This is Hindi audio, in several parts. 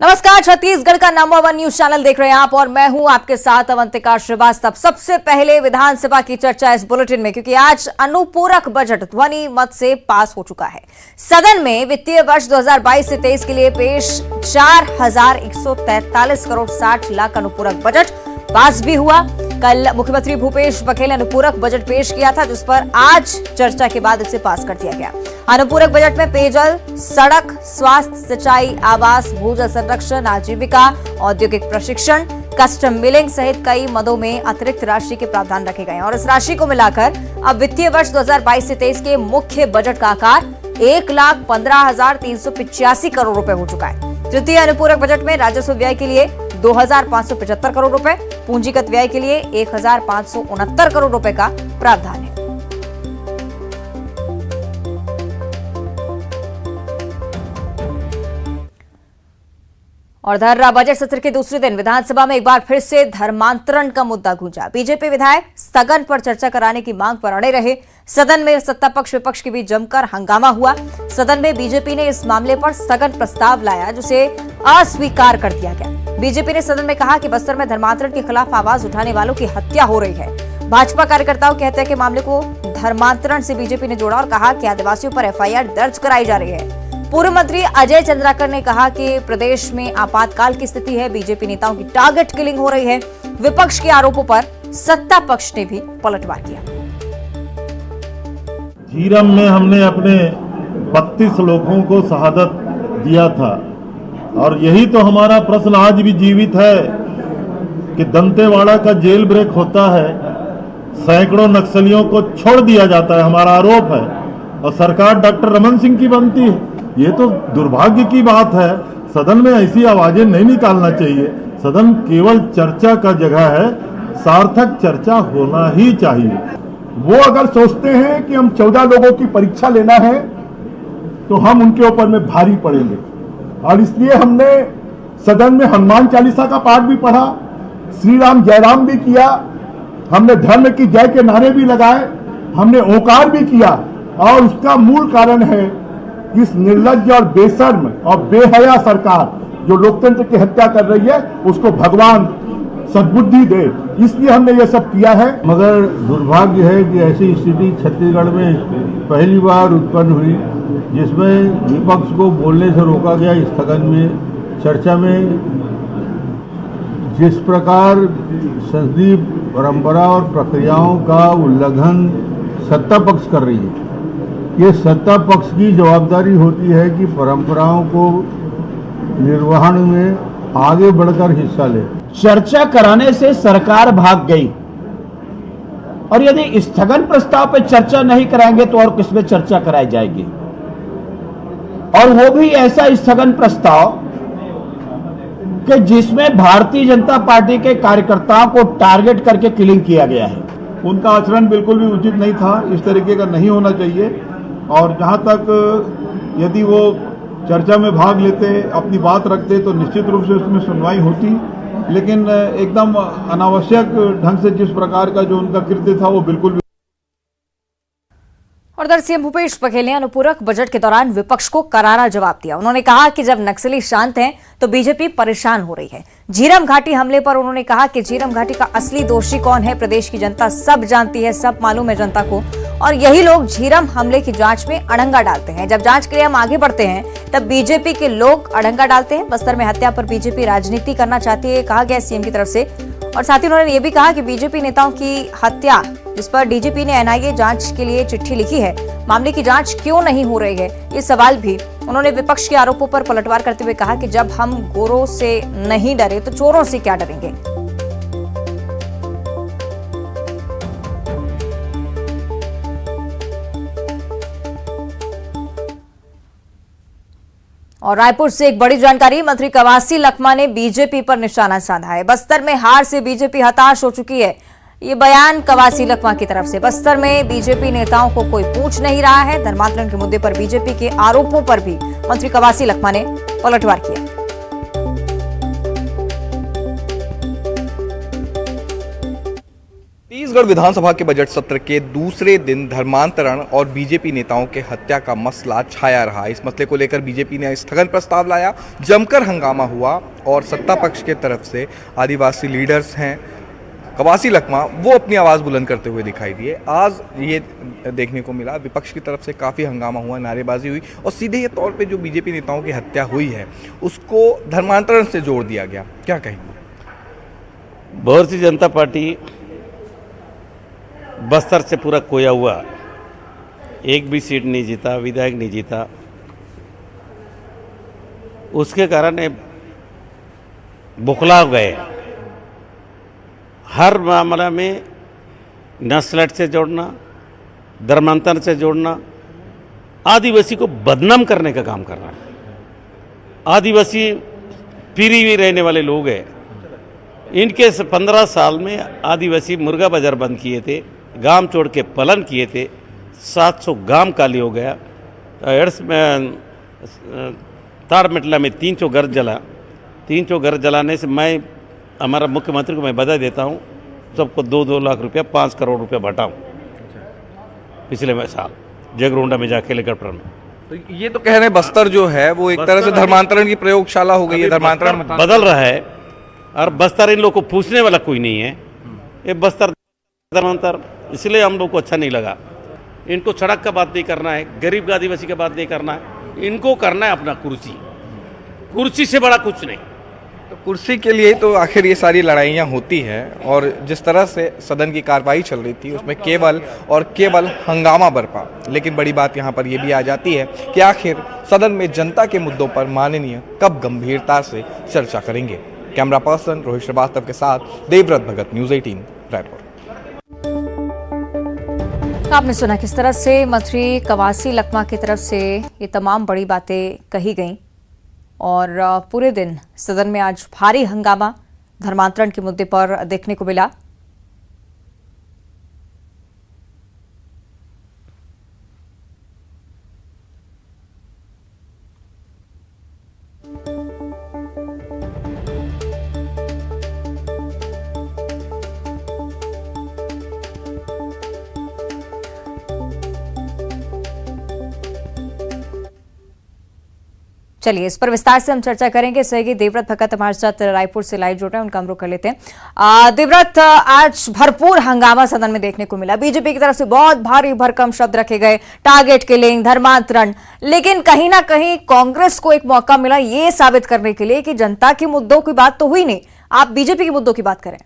नमस्कार, छत्तीसगढ़ का नंबर 1 न्यूज चैनल देख रहे हैं आप और मैं हूं आपके साथ अवंतिका श्रीवास्तव। सबसे पहले विधानसभा की चर्चा इस बुलेटिन में, क्योंकि आज अनुपूरक बजट ध्वनि मत से पास हो चुका है। सदन में वित्तीय वर्ष 2022 से 23 के लिए पेश 4143 करोड़ 60 लाख अनुपूरक बजट पास भी हुआ। कल मुख्यमंत्री भूपेश बघेल ने अनुपूरक बजट पेश किया था, जिस पर आज चर्चा के बाद इसे पास कर दिया गया। अनुपूरक बजट में पेयजल, सड़क, स्वास्थ्य, सिंचाई, आवास, भूजल संरक्षण, आजीविका, औद्योगिक प्रशिक्षण, कस्टम मिलिंग सहित कई मदों में अतिरिक्त राशि के प्रावधान रखे गए हैं और इस राशि को मिलाकर अब वित्तीय वर्ष 2022 से 23 के मुख्य बजट का आकार 1,15,385 करोड़ रुपए हो चुका है। तृतीय अनुपूरक बजट में राजस्व व्यय के लिए 2,575 करोड़ रुपए, पूंजीगत व्यय के लिए 1,569 करोड़ रुपए का प्रावधान है। और धर्रा बजट सत्र के दूसरे दिन विधानसभा में एक बार फिर से धर्मांतरण का मुद्दा गूंजा। बीजेपी विधायक स्थगन पर चर्चा कराने की मांग पर अड़े रहे। सदन में सत्ता पक्ष विपक्ष के बीच जमकर हंगामा हुआ। सदन में बीजेपी ने इस मामले पर स्थगन प्रस्ताव लाया, जिसे अस्वीकार कर दिया गया। बीजेपी ने सदन में कहा कि बस्तर में धर्मांतरण के खिलाफ आवाज उठाने वालों की हत्या हो रही है। भाजपा कार्यकर्ताओं की हत्या के मामले को धर्मांतरण से बीजेपी ने जोड़ा और कहा कि आदिवासियों पर एफआईआर दर्ज कराई जा रही है। पूर्व मंत्री अजय चंद्राकर ने कहा कि प्रदेश में आपातकाल की स्थिति है, बीजेपी नेताओं की टारगेट किलिंग हो रही है। विपक्ष के आरोपों पर सत्ता पक्ष ने भी पलटवार किया। झीरम में हमने अपने 32 लोगों को शहादत दिया था और यही तो हमारा प्रश्न आज भी जीवित है कि दंतेवाड़ा का जेल ब्रेक होता है, सैकड़ों नक्सलियों को छोड़ दिया जाता है, हमारा आरोप है, और सरकार डॉक्टर रमन सिंह की बनती है। ये तो दुर्भाग्य की बात है। सदन में ऐसी आवाजें नहीं निकालना चाहिए। सदन केवल चर्चा का जगह है, सार्थक चर्चा होना ही चाहिए। वो अगर सोचते हैं कि हम 14 लोगों की परीक्षा लेना है तो हम उनके ऊपर में भारी पड़ेंगे, और इसलिए हमने सदन में हनुमान चालीसा का पाठ भी पढ़ा, श्री राम जयराम भी किया, हमने धर्म की जय के नारे भी लगाए, हमने ओंकार भी किया। और उसका मूल कारण है इस निर्लज्ज और बेशर्म और बेहया सरकार जो लोकतंत्र की हत्या कर रही है, उसको भगवान सद्बुद्धि दे, इसलिए हमने ये सब किया है। मगर दुर्भाग्य है कि ऐसी स्थिति छत्तीसगढ़ में पहली बार उत्पन्न हुई, जिसमें विपक्ष को बोलने से रोका गया। स्थगन में चर्चा में जिस प्रकार संसदीय परंपरा और प्रक्रियाओं का उल्लंघन सत्ता पक्ष कर रही है, ये सत्ता पक्ष की जवाबदारी होती है कि परंपराओं को निर्वहन में आगे बढ़कर हिस्सा ले। चर्चा कराने से सरकार भाग गई, और यदि स्थगन प्रस्ताव पर चर्चा नहीं कराएंगे तो और किसमें चर्चा कराई जाएगी? और वो भी ऐसा स्थगन प्रस्ताव कि जिसमें भारतीय जनता पार्टी के कार्यकर्ताओं को टारगेट करके किलिंग किया गया है। उनका आचरण बिल्कुल भी उचित नहीं था, इस तरीके का नहीं होना चाहिए। और जहाँ तक यदि वो चर्चा में भाग लेते, अपनी बात रखते, तो निश्चित रूप से उसमें सुनवाई होती, लेकिन एकदम अनावश्यक ढंग से जिस प्रकार का जो उनका कृत्य था वो बिल्कुल भी। और उधर सीएम भूपेश बघेल ने अनुपूरक बजट के दौरान विपक्ष को करारा जवाब दिया। उन्होंने कहा कि जब नक्सली शांत हैं तो बीजेपी परेशान हो रही है। झीरम घाटी हमले पर उन्होंने कहा कि झीरम घाटी का असली दोषी कौन है, प्रदेश की जनता सब जानती है, सब मालूम है जनता को, और यही लोग झीरम हमले की जांच में अड़ंगा डालते हैं। जब जांच के लिए हम आगे बढ़ते हैं तब बीजेपी के लोग अड़ंगा डालते हैं। बस्तर में हत्या पर बीजेपी राजनीति करना चाहती है, कहा गया सीएम की तरफ से। और साथ ही उन्होंने ये भी कहा कि बीजेपी नेताओं की हत्या, जिस पर डीजीपी ने एनआईए जांच के लिए चिट्ठी लिखी है, मामले की जांच क्यों नहीं हो रही है, ये सवाल भी उन्होंने विपक्ष के आरोपों पर पलटवार करते हुए कहा कि जब हम गोरों से नहीं डरे तो चोरों से क्या डरेंगे। और रायपुर से एक बड़ी जानकारी, मंत्री कवासी लखमा ने बीजेपी पर निशाना साधा है। बस्तर में हार से बीजेपी हताश हो चुकी है, ये बयान कवासी लखमा की तरफ से। बस्तर में बीजेपी नेताओं को कोई पूछ नहीं रहा है। धर्मांतरण के मुद्दे पर बीजेपी के आरोपों पर भी मंत्री कवासी लखमा ने पलटवार किया। 30 छत्तीसगढ़ विधानसभा के बजट सत्र के दूसरे दिन धर्मांतरण और बीजेपी नेताओं के हत्या का मसला छाया रहा। इस मसले को लेकर बीजेपी ने स्थगन प्रस्ताव लाया, जमकर हंगामा हुआ और सत्ता पक्ष के तरफ से आदिवासी लीडर्स हैं कवासी लखमा, वो अपनी आवाज़ बुलंद करते हुए दिखाई दिए। आज ये देखने को मिला विपक्ष की तरफ से काफ़ी हंगामा हुआ, नारेबाजी हुई और सीधे ये तौर पे जो बीजेपी नेताओं की हत्या हुई है उसको धर्मांतरण से जोड़ दिया गया। क्या कहेंगे? भारतीय जनता पार्टी बस्तर से पूरा खोया हुआ, एक भी सीट नहीं जीता, विधायक नहीं जीता, उसके कारण ये बौखला गए। हर मामला में नस्लट से जोड़ना, धर्मांतरण से जोड़ना, आदिवासी को बदनाम करने का काम कर रहा है। आदिवासी पीढ़ी में रहने वाले लोग हैं, इनके 15 साल में आदिवासी मुर्गा बाजार बंद किए थे, गांव छोड़ के पलन किए थे, 700 गांव खाली हो गया। एड्स में ताड़मेटला में 300 घर जला। 300 घर जलाने से मैं हमारा मुख्यमंत्री को मैं बधाई देता हूँ, सबको 2-2 लाख रुपया, 5 करोड़ रुपया बांटा पिछले साल जगरोंडा में जाके हेलीकॉप्टर में। तो ये तो कह रहे हैं बस्तर जो है वो एक तरह से धर्मांतरण की प्रयोगशाला हो गई है। धर्मांतरण बदल रहा है और बस्तर इन लोगों को पूछने वाला कोई नहीं है। ये बस्तर धर्मांतर इसलिए हम लोग को अच्छा नहीं लगा। इनको सड़क का बात नहीं करना है, गरीब आदिवासी का बात नहीं करना है, इनको करना है अपना कुर्सी से बड़ा कुछ नहीं। तो कुर्सी के लिए तो आखिर ये सारी लड़ाइयाँ होती हैं और जिस तरह से सदन की कार्रवाई चल रही थी उसमें केवल और केवल हंगामा बरपा। लेकिन बड़ी बात यहाँ पर यह भी आ जाती है कि आखिर सदन में जनता के मुद्दों पर माननीय कब गंभीरता से चर्चा करेंगे। कैमरा पर्सन रोहित श्रीवास्तव के साथ देवव्रत भगत, न्यूज़ 18 रायपुर। आपने सुना किस तरह से मंत्री कवासी लखमा की तरफ से ये तमाम बड़ी बातें कही गईं और पूरे दिन सदन में आज भारी हंगामा धर्मांतरण के मुद्दे पर देखने को मिला। चलिए इस पर विस्तार से हम चर्चा करेंगे। सहयोगी देवव्रत भगत हमारे साथ रायपुर से लाइव जुड़ रहे हैं, उनका हम रुख कर लेते हैं। देवव्रत, आज भरपूर हंगामा सदन में देखने को मिला। बीजेपी की तरफ से बहुत भारी भरकम शब्द रखे गए, टारगेट किलिंग, धर्मांतरण, लेकिन कहीं ना कहीं कांग्रेस को एक मौका मिला ये साबित करने के लिए कि जनता के मुद्दों की बात तो हुई नहीं, आप बीजेपी के मुद्दों की बात करें।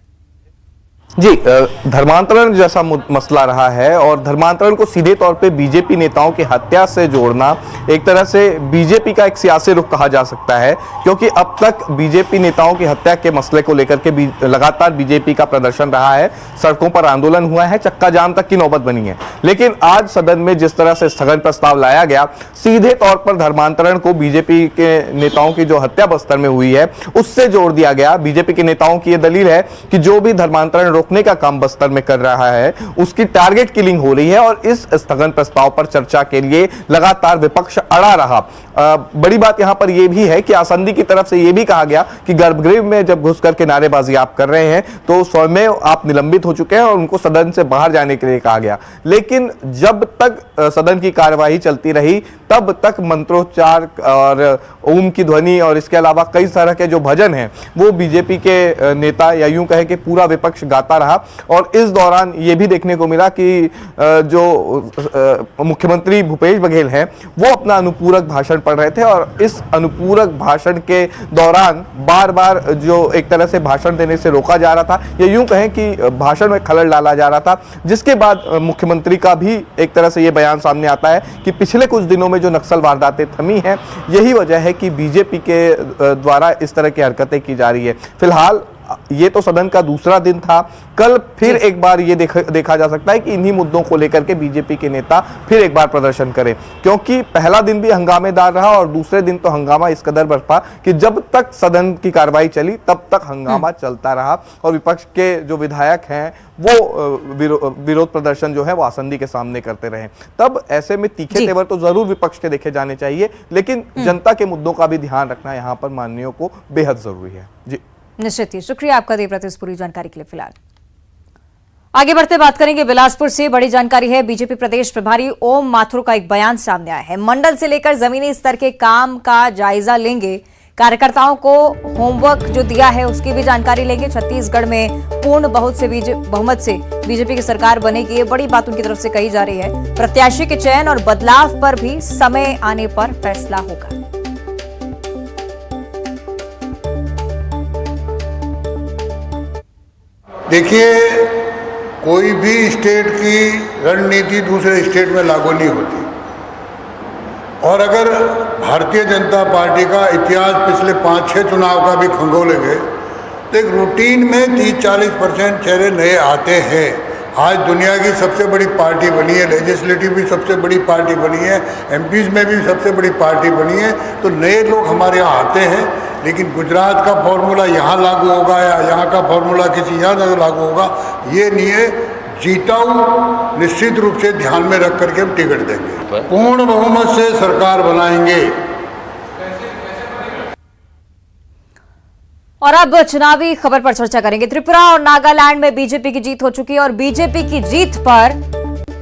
जी, धर्मांतरण जैसा मसला रहा है और धर्मांतरण को सीधे तौर पे बीजेपी नेताओं की हत्या से जोड़ना एक तरह से बीजेपी का एक सियासी रुख कहा जा सकता है, क्योंकि अब तक बीजेपी नेताओं की हत्या के मसले को लेकर के लगातार बीजेपी का प्रदर्शन रहा है, सड़कों पर आंदोलन हुआ है, चक्का जाम तक की नौबत बनी है। लेकिन आज सदन में जिस तरह से स्थगन प्रस्ताव लाया गया, सीधे तौर पर धर्मांतरण को बीजेपी के नेताओं की जो हत्या बस्तर में हुई है उससे जोड़ दिया गया। बीजेपी के नेताओं की यह दलील है कि जो भी धर्मांतरण रोकने का काम बस्तर में कर रहा है उसकी टारगेट किलिंग हो रही है और इस स्थगन प्रस्ताव पर चर्चा के लिए लगातार विपक्ष अड़ा रहा। बड़ी बात यहां पर यह भी है कि आसंदी की तरफ से यह भी कहा गया कि गर्भगृह में जब घुस करके नारेबाजी आप कर रहे हैं तो स्वयं आप निलंबित हो चुके हैं और उनको सदन से बाहर जाने के लिए कहा गया। लेकिन जब तक सदन की कार्यवाही चलती रही तब तक मंत्रोच्चार और ओम की ध्वनि और इसके अलावा कई तरह के जो भजन हैं वो बीजेपी के नेता या यूं कहे कि पूरा विपक्ष गाता रहा। और इस दौरान ये भी देखने को मिला कि जो मुख्यमंत्री भूपेश बघेल हैं वो अपना अनुपूरक भाषण पढ़ रहे थे और इस अनुपूरक भाषण के दौरान बार बार जो एक तरह से भाषण देने से रोका जा रहा था या यूं कहें कि भाषण में खलल डाला जा रहा था, जिसके बाद मुख्यमंत्री का भी एक तरह से ये बयान सामने आता है कि पिछले कुछ दिनों में जो नक्सल वारदातें थमी हैं यही वजह है कि बीजेपी के द्वारा इस तरह की हरकतें की जा रही है। फिलहाल ये तो सदन का दूसरा दिन था, कल फिर एक बार ये देखा जा सकता है कि इन्हीं मुद्दों को लेकर के बीजेपी के नेता फिर एक बार प्रदर्शन करें, क्योंकि पहला दिन भी हंगामेदार रहा और दूसरे दिन तो हंगामा इस कदर बरपा कि जब तक सदन की कार्रवाई चली तब तक हंगामा चलता रहा और विपक्ष के जो विधायक हैं वो विरोध प्रदर्शन जो है वो आसंदी के सामने करते रहे। तब ऐसे में तीखे तेवर तो जरूर विपक्ष के देखे जाने चाहिए, लेकिन जनता के मुद्दों का भी ध्यान रखना यहाँ पर माननीयों को बेहद जरूरी है। जी निश्चित ही शुक्रिया आपका देवव्रत इस पूरी जानकारी के लिए। फिलहाल आगे बढ़ते बात करेंगे बिलासपुर से। बड़ी जानकारी है, बीजेपी प्रदेश प्रभारी ओम माथुर का एक बयान सामने आया है। मंडल से लेकर जमीनी स्तर के काम का जायजा लेंगे, कार्यकर्ताओं को होमवर्क जो दिया है उसकी भी जानकारी लेंगे। छत्तीसगढ़ में पूर्ण बहुमत से बीजेपी की सरकार बनेगी, ये बड़ी बात उनकी तरफ से कही जा रही है। प्रत्याशी के चयन और बदलाव पर भी समय आने पर फैसला होगा। देखिए, कोई भी स्टेट की रणनीति दूसरे स्टेट में लागू नहीं होती, और अगर भारतीय जनता पार्टी का इतिहास पिछले 5-6 चुनाव का भी खंगोलेंगे तो एक रूटीन में 30-40% चेहरे नए आते हैं। आज दुनिया की सबसे बड़ी पार्टी बनी है, लेजिस्लेटिव भी सबसे बड़ी पार्टी बनी है, एमपीज में भी सबसे बड़ी पार्टी बनी है, तो नए लोग हमारे यहाँ आते हैं। लेकिन गुजरात का फॉर्मूला यहाँ लागू होगा या यहाँ का फॉर्मूला किसी यहाँ लागू होगा, ये नहीं है। जीताऊ निश्चित रूप से ध्यान में रख करके हम टिकट देंगे, पूर्ण बहुमत से सरकार बनाएंगे। और अब चुनावी खबर पर चर्चा करेंगे। त्रिपुरा और नागालैंड में बीजेपी की जीत हो चुकी है और बीजेपी की जीत पर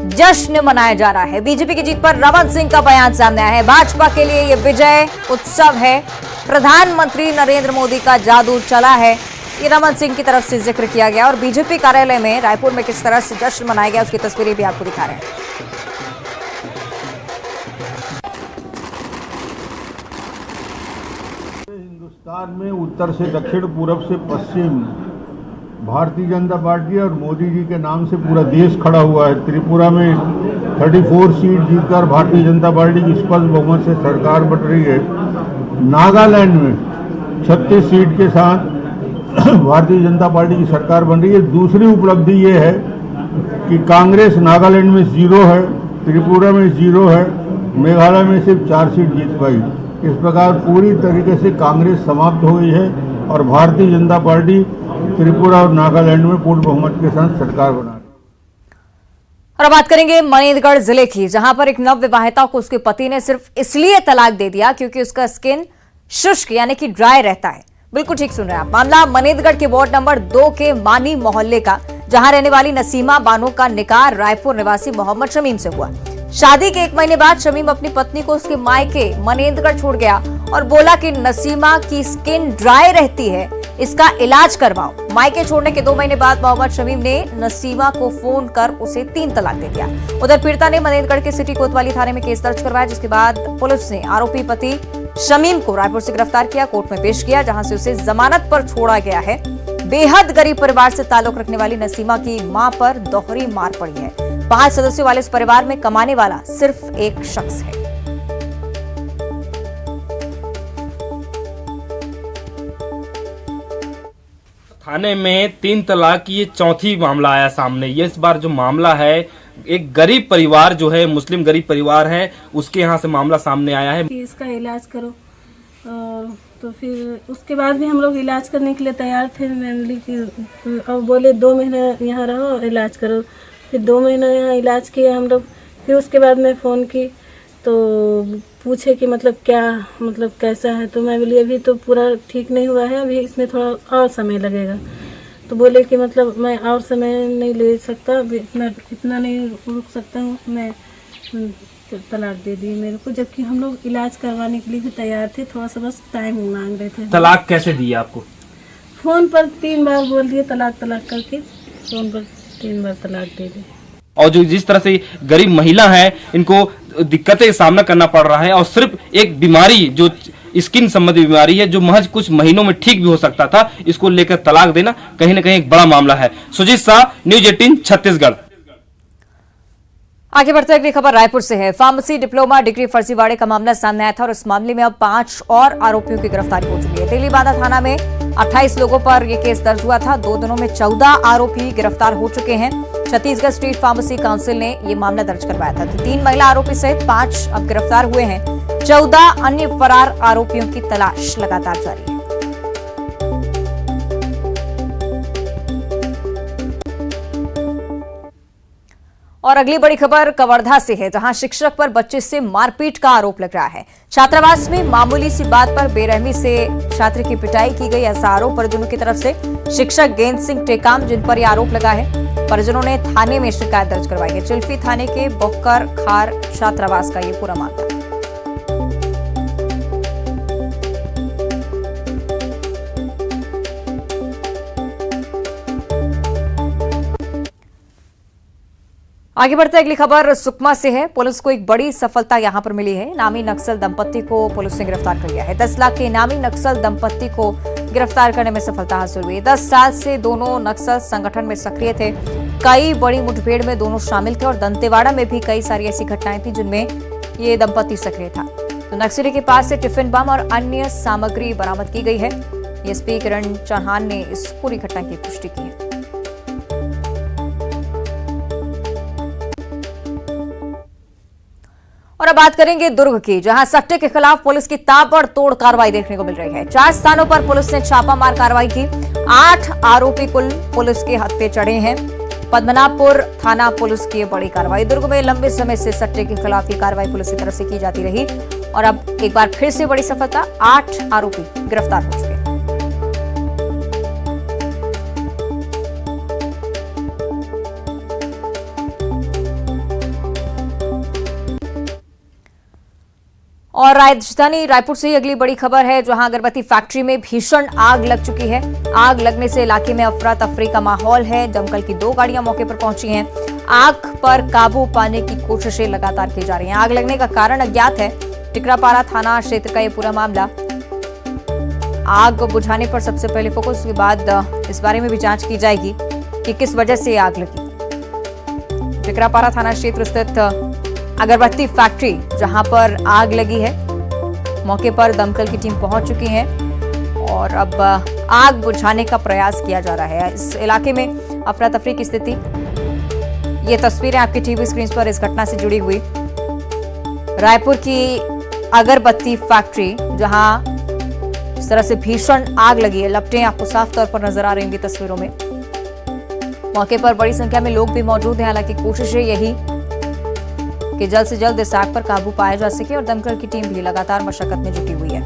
जश्न मनाया जा रहा है। बीजेपी की जीत पर रमन सिंह का बयान सामने आया है। भाजपा के लिए यह विजय उत्सव है, प्रधानमंत्री नरेंद्र मोदी का जादू चला है, ये रमन सिंह की तरफ से जिक्र किया गया। और बीजेपी कार्यालय में रायपुर में किस तरह से जश्न मनाया गया उसकी तस्वीरें भी आपको दिखा रहे हैं। हिंदुस्तान में उत्तर से दक्षिण, पूरब से पश्चिम भारतीय जनता पार्टी और मोदी जी के नाम से पूरा देश खड़ा हुआ है। त्रिपुरा में 34 सीट जीतकर भारतीय जनता पार्टी की स्पष्ट बहुमत से सरकार बन रही है। नागालैंड में 36 सीट के साथ भारतीय जनता पार्टी की सरकार बन रही है। दूसरी उपलब्धि ये है कि कांग्रेस नागालैंड में 0 है, त्रिपुरा में 0 है, मेघालय में सिर्फ 4 सीट जीत पाई। इस प्रकार पूरी तरीके से कांग्रेस समाप्त हो गई है और भारतीय जनता पार्टी त्रिपुरा और नागालैंड में पूर्ण बहुमत के साथ सरकार बना रही है। और अब बात करेंगे मनेंद्रगढ़ जिले की, जहां पर एक नवविवाहिता को उसके पति ने सिर्फ इसलिए तलाक दे दिया क्योंकि उसका स्किन शुष्क यानी कि ड्राई रहता है। बिल्कुल ठीक सुन रहे हैं आप। मामला मनेंद्रगढ़ के वार्ड नंबर 2 के मानी मोहल्ले का, जहां रहने वाली नसीमा बानो का निकाह रायपुर निवासी मोहम्मद शमीम से हुआ। शादी के 1 महीने बाद शमीम अपनी पत्नी को उसके मायके मनेंद्रगढ़ छोड़ गया और बोला कि नसीमा की स्किन ड्राई रहती है, इसका इलाज करवाओ। मायके छोड़ने के 2 महीने बाद मोहम्मद शमीम ने नसीमा को फोन कर उसे 3 तलाक दे दिया। उधर पीड़िता ने मनेंद्रगढ़ के सिटी कोतवाली थाने में केस दर्ज करवाया, जिसके बाद पुलिस ने आरोपी पति शमीम को रायपुर से गिरफ्तार किया, कोर्ट में पेश किया, जहां से उसे जमानत पर छोड़ा गया है। बेहद गरीब परिवार से ताल्लुक रखने वाली नसीमा की मां पर दोहरी मार पड़ी है। 5 सदस्यों वाले इस परिवार में कमाने वाला सिर्फ एक शख्स है। थाने में 3 तलाक की ये चौथी मामला आया सामने। ये इस बार जो मामला है, एक गरीब परिवार जो है, मुस्लिम गरीब परिवार है, उसके यहाँ से मामला सामने आया है कि इसका इलाज करो। तो फिर उसके बाद भी हम लोग इलाज करने के लिए तैयार थे फैमिली की, और बोले 2 महीने यहाँ रहो इलाज करो। फिर 2 महीने यहाँ इलाज किए हम लोग। फिर उसके बाद मैं फ़ोन की तो पूछे कि मतलब क्या, मतलब कैसा है, तो मैं बोली अभी तो पूरा ठीक नहीं हुआ है, अभी इसमें थोड़ा और समय लगेगा। तो बोले कि मतलब मैं और समय नहीं ले सकता, इतना नहीं रुक सकता हूँ, मैं तलाक दे दी मेरे को, जबकि हम लोग इलाज करवाने के लिए भी तैयार थे, थोड़ा सा बस टाइम मांग रहे थे। तलाक कैसे दिया आपको? फ़ोन पर 3 बार बोल दिए तलाक करके, फ़ोन पर 3 बार तलाक दे दिए। और जो जिस तरह से गरीब महिला है, इनको दिक्कतें का सामना करना पड़ रहा है, और सिर्फ एक बीमारी जो स्किन संबंधी बीमारी है, जो महज कुछ महीनों में ठीक भी हो सकता था, इसको लेकर तलाक देना कहीं ना कहीं एक बड़ा मामला है। सुजीत शाह, न्यूज 18 छत्तीसगढ़। आगे बढ़ते अगली खबर रायपुर से है। फार्मेसी डिप्लोमा डिग्री फर्जीवाड़े का मामला सामने आया था और इस मामले में अब 5 और आरोपियों की गिरफ्तारी हो चुकी है। तेलीबांधा थाना में 28 लोगों पर यह केस दर्ज हुआ था। 2 दिनों में 14 आरोपी गिरफ्तार हो चुके हैं। छत्तीसगढ़ स्टेट फार्मेसी काउंसिल ने यह मामला दर्ज करवाया था। तो 3 महिला आरोपी सहित 5 अब गिरफ्तार हुए हैं। 14 अन्य फरार आरोपियों की तलाश लगातार जारी है। और अगली बड़ी खबर कवर्धा से है, जहां शिक्षक पर बच्चे से मारपीट का आरोप लग रहा है। छात्रावास में मामूली सी बात पर बेरहमी से छात्र की पिटाई की गई, ऐसा आरोप परिजनों की तरफ से। शिक्षक गेंद सिंह टेकाम, जिन पर यह आरोप लगा है, परिजनों ने थाने में शिकायत दर्ज करवाई है। चिल्फी थाने के बक्कर खार छात्रावास का ये पूरा मामला। आगे बढ़ते अगली खबर सुकमा से है। पुलिस को एक बड़ी सफलता यहां पर मिली है। इनामी नक्सल दंपत्ति को पुलिस ने गिरफ्तार कर लिया है। 10 लाख के इनामी नक्सल दंपत्ति को गिरफ्तार करने में सफलता हासिल हुई। 10 साल से दोनों नक्सल संगठन में सक्रिय थे। कई बड़ी मुठभेड़ में दोनों शामिल थे और दंतेवाड़ा में भी कई सारी ऐसी घटनाएं थी जिनमें ये दंपत्ति सक्रिय था। तो नक्सली के पास से टिफिन बम और अन्य सामग्री बरामद की गई है। एसपी किरण चौहान ने इस पूरी घटना की पुष्टि की है। और अब बात करेंगे दुर्ग की, जहां सट्टे के खिलाफ पुलिस की ताबड़तोड़ कार्रवाई देखने को मिल रही है। 4 स्थानों पर पुलिस ने छापामार कार्रवाई की। 8 आरोपी कुल पुलिस के हाथ पे चढ़े हैं। पद्मनाभपुर थाना पुलिस की बड़ी कार्रवाई। दुर्ग में लंबे समय से सट्टे के खिलाफ ये कार्रवाई पुलिस की तरफ से की जाती रही और अब एक बार फिर से बड़ी सफलता, 8 आरोपी गिरफ्तार हो चुके हैं। और राजधानी रायपुर से ही अगली बड़ी खबर है, जहां अगरबत्ती फैक्ट्री में भीषण आग लग चुकी है। आग लगने से इलाके में अफरा तफरी का माहौल है। दमकल की 2 गाड़ियां मौके पर पहुंची हैं। आग पर काबू पाने की कोशिशें लगातार की जा रही हैं। आग लगने का कारण अज्ञात है। टिकरापारा थाना क्षेत्र का यह पूरा मामला। आग बुझाने पर सबसे पहले फोकस, के बाद इस बारे में भी जांच की जाएगी कि किस वजह से आग लगी। टिकरापारा थाना क्षेत्र स्थित अगरबत्ती फैक्ट्री जहां पर आग लगी है, मौके पर दमकल की टीम पहुंच चुकी है और अब आग बुझाने का प्रयास किया जा रहा है। इस इलाके में अफरा तफरी की स्थिति, ये तस्वीरें आपकी टीवी स्क्रीन पर इस घटना से जुड़ी हुई। रायपुर की अगरबत्ती फैक्ट्री जहां इस तरह से भीषण आग लगी है, लपटें आपको साफ तौर पर नजर आ रही होंगी तस्वीरों में। मौके पर बड़ी संख्या में लोग भी मौजूद हैं। हालांकि कोशिश है यही कि जल्द से जल्द इस आग पर काबू पाया जा सके और दमकल की टीम भी लगातार मशक्कत में जुटी हुई है।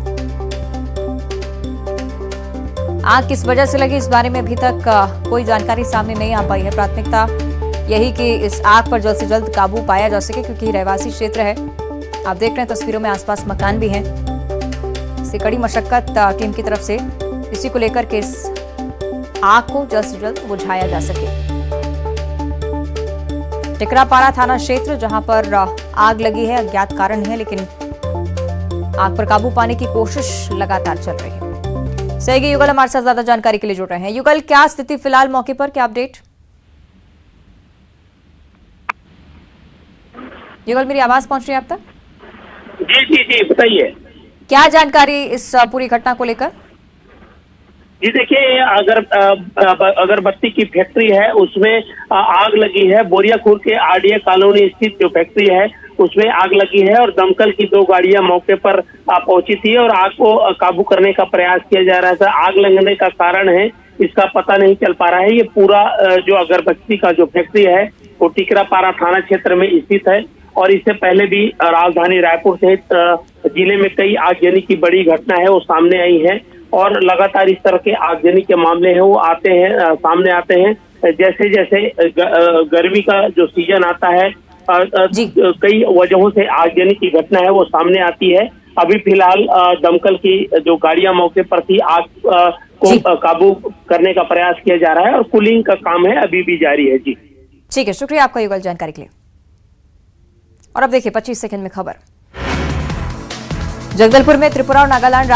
आग किस वजह से लगी, इस बारे में अभी तक कोई जानकारी सामने नहीं आ पाई है। प्राथमिकता यही कि इस आग पर जल्द से जल्द काबू पाया जा सके, क्योंकि रहवासी क्षेत्र है। आप देख रहे हैं तस्वीरों में आसपास मकान भी हैं। इससे कड़ी मशक्कत टीम की तरफ से इसी को लेकर के इस आग को जल्द से जल्द बुझाया जा सके। टिकरापारा थाना क्षेत्र जहां पर आग लगी है, अज्ञात कारण है, लेकिन आग पर काबू पाने की कोशिश लगातार चल रही है। सहयोगी युगल हमारे साथ ज्यादा जानकारी के लिए जुड़ रहे हैं। युगल, क्या स्थिति फिलहाल मौके पर, क्या अपडेट? युगल, मेरी आवाज पहुंच रही है आप तक? जी बताइए, क्या जानकारी इस पूरी घटना को लेकर? जी देखिए, अगरबत्ती की फैक्ट्री है, उसमें आग लगी है। बोरियाखुर के आरडीए कॉलोनी स्थित जो फैक्ट्री है उसमें आग लगी है और दमकल की 2 गाड़ियां मौके पर पहुंची थी और आग को काबू करने का प्रयास किया जा रहा था। आग लगने का कारण है इसका पता नहीं चल पा रहा है। ये पूरा जो अगरबत्ती का जो फैक्ट्री है वो टिकरापारा थाना क्षेत्र में स्थित है और इससे पहले भी राजधानी रायपुर सहित जिले में कई आगजनी की बड़ी घटना है वो सामने आई है और लगातार इस तरह के आगजनी के मामले हैं वो आते हैं, सामने आते हैं। जैसे जैसे गर्मी का जो सीजन आता है, कई वजहों से आगजनी की घटना है वो सामने आती है। अभी फिलहाल दमकल की जो गाड़ियां मौके पर थी, आग को काबू करने का प्रयास किया जा रहा है और कूलिंग का काम है अभी भी जारी है। जी ठीक है, शुक्रिया आपका युगल जानकारी के लिए। और अब देखिए 25 सेकंड में खबर। जगदलपुर में त्रिपुरा और नागालैंड राज्य